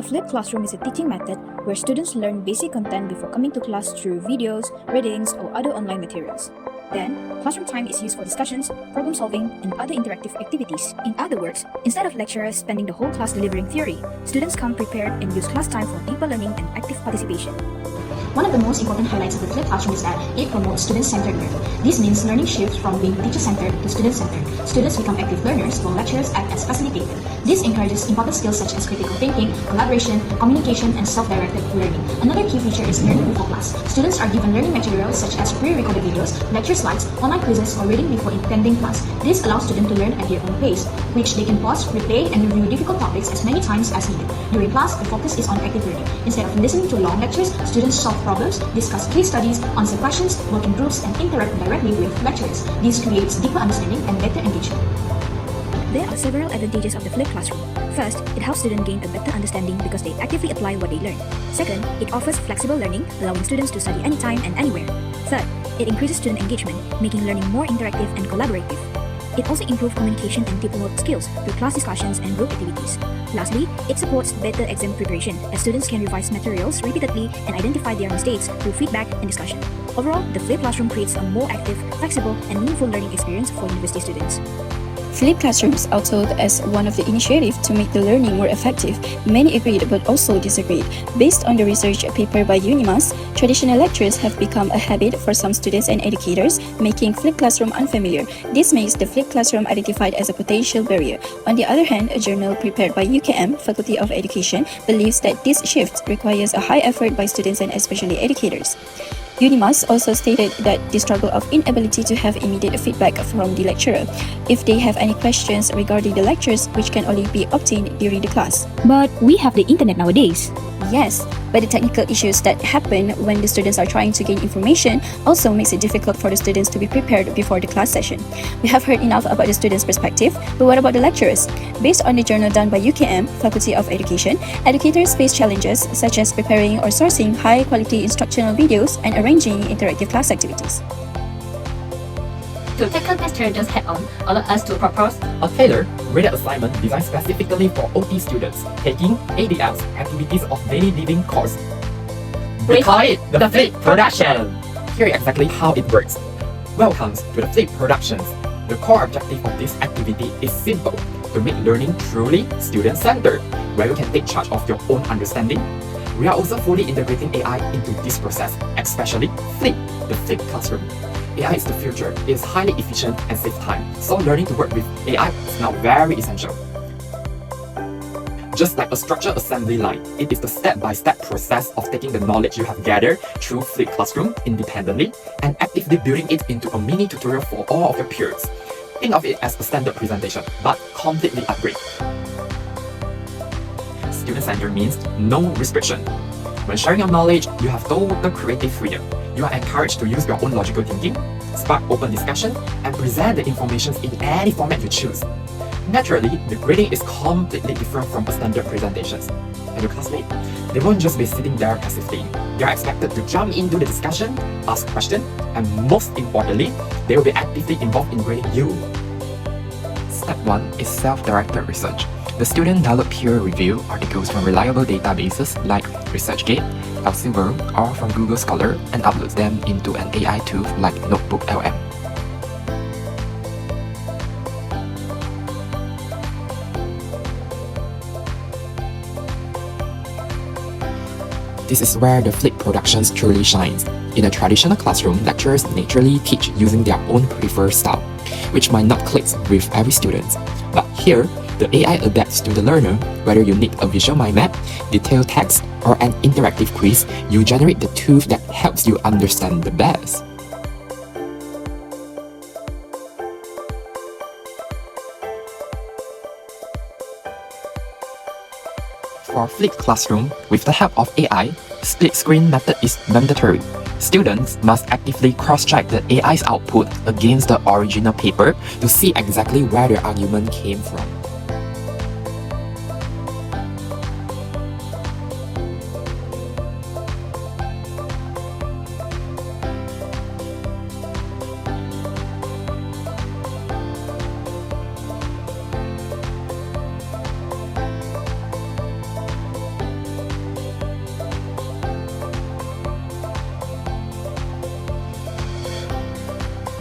A flipped classroom is a teaching method where students learn basic content before coming to class through videos, readings, or other online materials. Then, classroom time is used for discussions, problem solving, and other interactive activities. In other words, instead of lecturers spending the whole class delivering theory, students come prepared and use class time for deeper learning and active participation. One of the most important highlights of the flipped classroom is that it promotes student-centered learning. This means learning shifts from being teacher-centered to student-centered. Students become active learners while lecturers act as facilitators. This encourages important skills such as critical thinking, collaboration, communication, and self-directed learning. Another key feature is learning before class. Students are given learning materials such as pre-recorded videos, lecture slides, online quizzes, or reading before attending class. This allows students to learn at their own pace, which they can pause, replay, and review difficult topics as many times as needed. During class, the focus is on active learning. Instead of listening to long lectures, students solve problems, discuss case studies, answer questions, work in groups, and interact directly with lecturers. This creates deeper understanding and better engagement. There are several advantages of the flipped classroom. First, it helps students gain a better understanding because they actively apply what they learn. Second, it offers flexible learning, allowing students to study anytime and anywhere. Third, it increases student engagement, making learning more interactive and collaborative. It also improves communication and teamwork skills through class discussions and group activities. Lastly, it supports better exam preparation as students can revise materials repeatedly and identify their mistakes through feedback and discussion. Overall, the flipped classroom creates a more active, flexible, and meaningful learning experience for university students. Flipped classrooms are told as one of the initiatives to make the learning more effective. Many agreed but also disagreed. Based on the research paper by Unimas, traditional lectures have become a habit for some students and educators, making flipped classroom unfamiliar. This makes the flipped classroom identified as a potential barrier. On the other hand, a journal prepared by UKM, Faculty of Education, believes that this shift requires a high effort by students and especially educators. Unimas also stated that the struggle of inability to have immediate feedback from the lecturer if they have any questions regarding the lectures, which can only be obtained during the class. But we have the internet nowadays. Yes, but the technical issues that happen when the students are trying to gain information also makes it difficult for the students to be prepared before the class session. We have heard enough about the students' perspective, but what about the lecturers? Based on the journal done by UKM, Faculty of Education, educators face challenges such as preparing or sourcing high-quality instructional videos and arranging interactive class activities. To tackle these challenges head-on, allow us to propose a tailored, graded assignment designed specifically for OT students taking ADL's Activities of Daily Living course. We call it the Flip Production. Here is exactly how it works. Welcome to the Flip Productions. The core objective of this activity is simple: to make learning truly student-centered, where you can take charge of your own understanding. We are also fully integrating AI into this process, especially Flip, the Flip Classroom. AI is the future. It is highly efficient and saves time, so learning to work with AI is now very essential. Just like a structured assembly line, it is the step-by-step process of taking the knowledge you have gathered through Flip Classroom independently and actively building it into a mini tutorial for all of your peers. Think of it as a standard presentation, but completely upgrade. Student-centered means no restriction. When sharing your knowledge, you have total creative freedom. You are encouraged to use your own logical thinking, spark open discussion, and present the information in any format you choose. Naturally, the grading is completely different from standard presentations. And your classmates, they won't just be sitting there passively. They are expected to jump into the discussion, ask questions, and most importantly, they will be actively involved in grading you. Step 1 is self-directed research. The student download peer-review articles from reliable databases like ResearchGate, Elsevier, or from Google Scholar and uploads them into an AI tool like NotebookLM. This is where the Flip Productions truly shines. In a traditional classroom, lecturers naturally teach using their own preferred style, which might not click with every student. But here, the AI adapts to the learner. Whether you need a visual mind map, detailed text, or an interactive quiz, you generate the tool that helps you understand the best. For flipped classroom, with the help of AI, split screen method is mandatory. Students must actively cross-check the AI's output against the original paper to see exactly where their argument came from.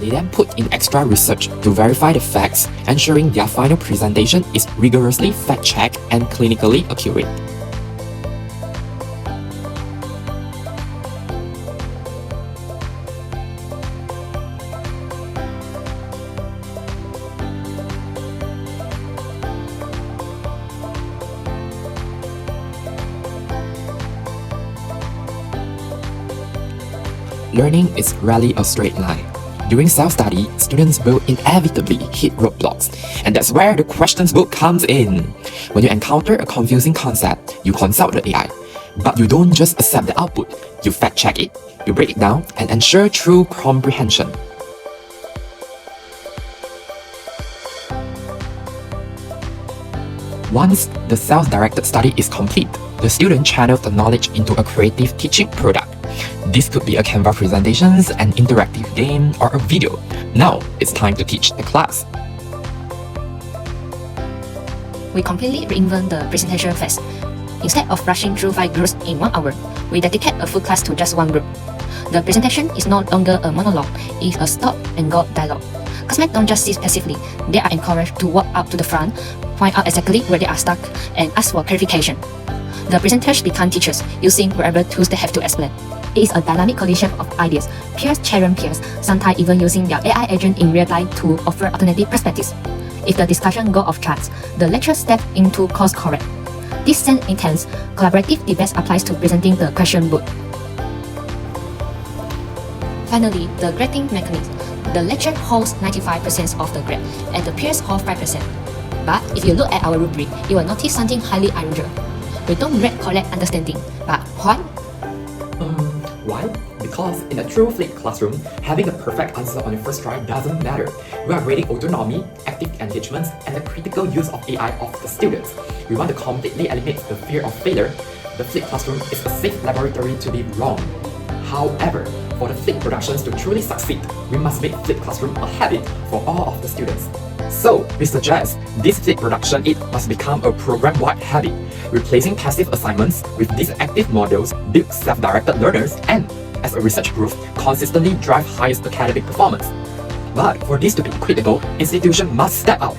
They then put in extra research to verify the facts, ensuring their final presentation is rigorously fact-checked and clinically accurate. Learning is rarely a straight line. During self-study, students will inevitably hit roadblocks, and that's where the questions book comes in. When you encounter a confusing concept, you consult the AI. But you don't just accept the output, you fact-check it, you break it down, and ensure true comprehension. Once the self-directed study is complete, the student channels the knowledge into a creative teaching product. This could be a Canva presentations, an interactive game, or a video. Now, it's time to teach the class. We completely reinvent the presentation phase. Instead of rushing through 5 groups in 1 hour, we dedicate a full class to just one group. The presentation is no longer a monologue, it's a stop-and-go dialogue. Classmates don't just sit passively, they are encouraged to walk up to the front, point out exactly where they are stuck, and ask for clarification. The presenters become teachers, using whatever tools they have to explain. It is a dynamic collision of ideas, peers challenge peers, sometimes even using their AI agent in real time to offer alternative perspectives. If the discussion goes off tracks, the lecturer steps into course correct. This same intense, collaborative debate applies to presenting the question book. Finally, the grading mechanism. The lecturer holds 95% of the grade, and the peers hold 5%. But if you look at our rubric, you will notice something highly unusual. We don't grade correct understanding, but why? Why? Because in a true flipped classroom, having a perfect answer on your first try doesn't matter. We are grading autonomy, active engagement, and the critical use of AI of the students. We want to completely eliminate the fear of failure. The flipped classroom is a safe laboratory to be wrong. However, for the flipped productions to truly succeed, we must make flipped classroom a habit for all of the students. So, we suggest this flipped production must become a program-wide habit, replacing passive assignments with these active models, build self-directed learners, and, as a research proof, consistently drive highest academic performance. But for this to be critical, institutions must step up.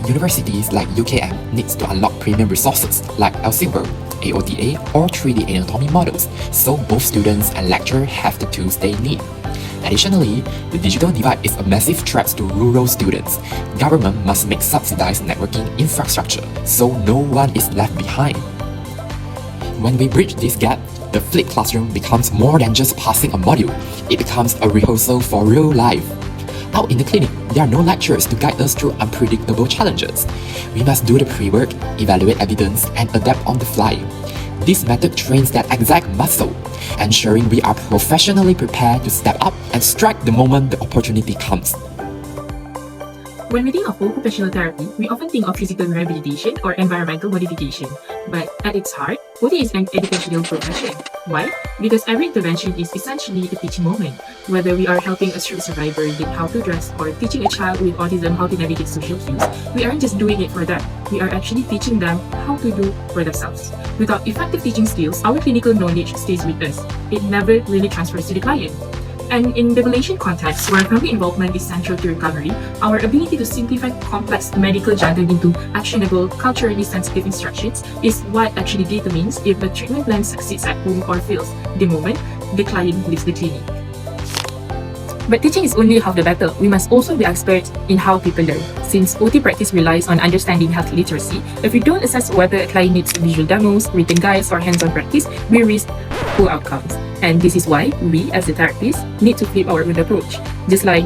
Universities like UKM needs to unlock premium resources like Elsevier, AOTA, or 3D anatomy models, so both students and lecturers have the tools they need. Additionally, the digital divide is a massive threat to rural students. Government must make subsidized networking infrastructure so no one is left behind. When we bridge this gap, the flipped classroom becomes more than just passing a module. It becomes a rehearsal for real life. Out in the clinic, there are no lecturers to guide us through unpredictable challenges. We must do the pre-work, evaluate evidence, and adapt on the fly. This method trains that exact muscle, ensuring we are professionally prepared to step up and strike the moment the opportunity comes. When we think of occupational therapy, we often think of physical rehabilitation or environmental modification. But at its heart, OT is an educational profession. Why? Because every intervention is essentially a teaching moment. Whether we are helping a stroke survivor learn how to dress or teaching a child with autism how to navigate social cues, we aren't just doing it for them. We are actually teaching them how to do for themselves. Without effective teaching skills, our clinical knowledge stays with us. It never really transfers to the client. And in devolution contexts, where family involvement is central to recovery, our ability to simplify complex medical jargon into actionable, culturally sensitive instructions is what actually determines if the treatment plan succeeds at home or fails the moment the client leaves the clinic. But teaching is only half the battle. We must also be experts in how people learn. Since OT practice relies on understanding health literacy, if we don't assess whether a client needs visual demos, written guides, or hands-on practice, we risk poor outcomes. And this is why we, as a therapist, need to flip our own approach. Just like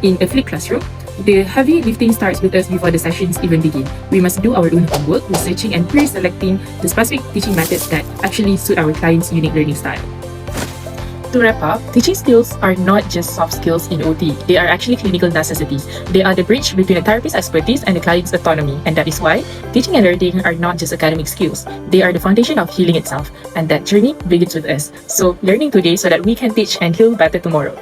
in a flipped classroom, the heavy lifting starts with us before the sessions even begin. We must do our own homework, researching and pre-selecting the specific teaching methods that actually suit our client's unique learning style. To wrap up, teaching skills are not just soft skills in OT. They are actually clinical necessities. They are the bridge between a therapist's expertise and the client's autonomy. And that is why teaching and learning are not just academic skills. They are the foundation of healing itself. And that journey begins with us. So learning today so that we can teach and heal better tomorrow.